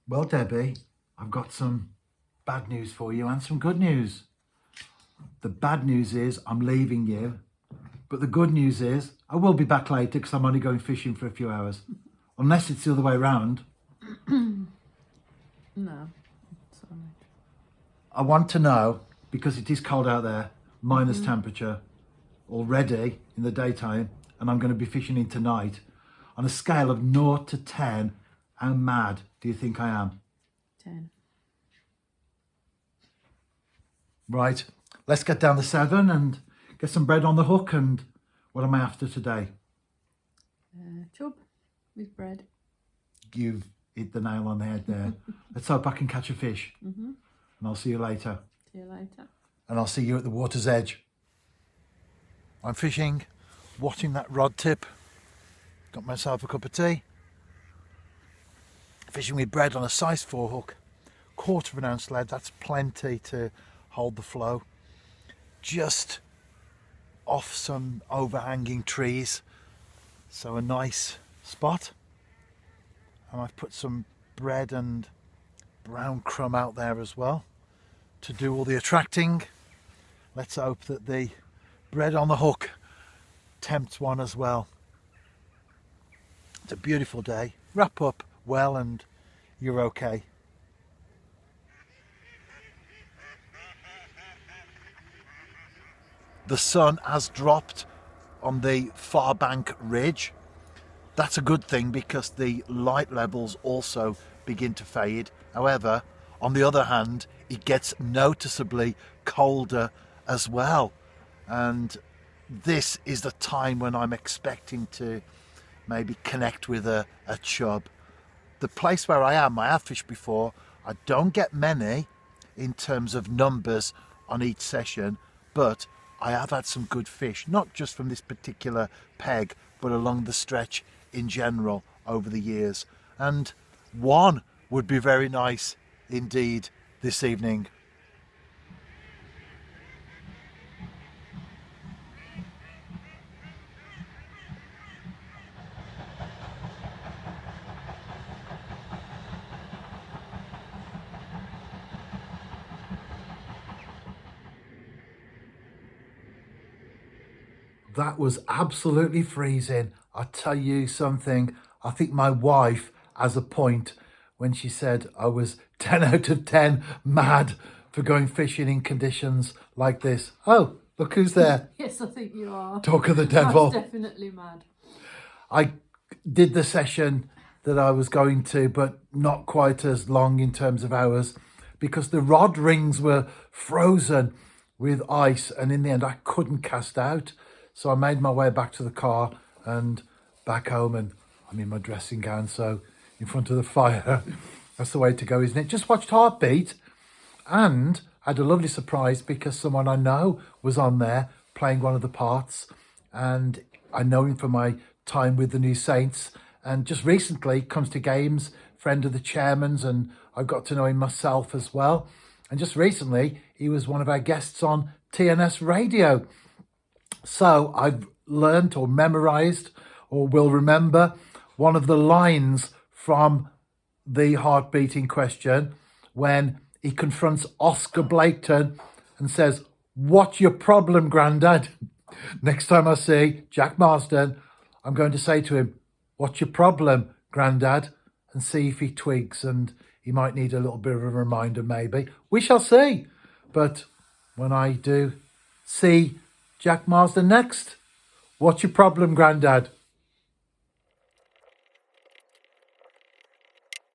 Well, Debbie, I've got some bad news for you and some good news. The bad news is I'm leaving you, but the good news is I will be back later because I'm only going fishing for a few hours. Unless it's the other way around. No. Sorry. I want to know, because it is cold out there, minus temperature already in the daytime, and I'm going to be fishing in tonight. On a scale of 0 to 10, how mad do you think I am? 10. Right, let's get down the 7 and get some bread on the hook. And what am I after today? Chub with bread. You've hit the nail on the head there. Let's hope I can catch a fish. And I'll see you later. See you later. And I'll see you at the water's edge. I'm fishing, watching that rod tip. Got myself a cup of tea. Fishing with bread on a size 4 hook. 1/4 of an ounce lead, that's plenty to hold the flow. Just off some overhanging trees. So a nice spot. And I've put some bread and brown crumb out there as well to do all the attracting. Let's hope that the bread on the hook tempts one as well. It's a beautiful day. Wrap up well and you're okay. The sun has dropped on the far bank ridge. That's a good thing because the light levels also begin to fade. However, on the other hand, it gets noticeably colder as well. And this is the time when I'm expecting to maybe connect with a chub. The place where I am, I have fished before. I don't get many in terms of numbers on each session, but I have had some good fish, not just from this particular peg, but along the stretch in general over the years. And one would be very nice indeed this evening. That was absolutely freezing. I tell you something, I think my wife has a point when she said I was 10 out of 10 mad for going fishing in conditions like this. Oh, look who's there. Yes, I think you are. Talk of the devil. That's definitely mad. I did the session that I was going to, but not quite as long in terms of hours because the rod rings were frozen with ice, and in the end I couldn't cast out. So I made my way back to the car and back home, and I'm in my dressing gown, so in front of the fire. That's the way to go, isn't it? Just watched Heartbeat and had a lovely surprise because someone I know was on there playing one of the parts, and I know him from my time with the New Saints, and just recently comes to games, friend of the chairman's, and I've got to know him myself as well. And just recently he was one of our guests on TNS Radio. So I've learnt or memorised or will remember one of the lines from the Heartbeat in question when he confronts Oscar Blaketon and says, "What's your problem, Grandad?" Next time I see Jack Marsden, I'm going to say to him, "What's your problem, Grandad?" and see if he twigs, and he might need a little bit of a reminder maybe. We shall see. But when I do see Jack Marsden next, what's your problem, Grandad?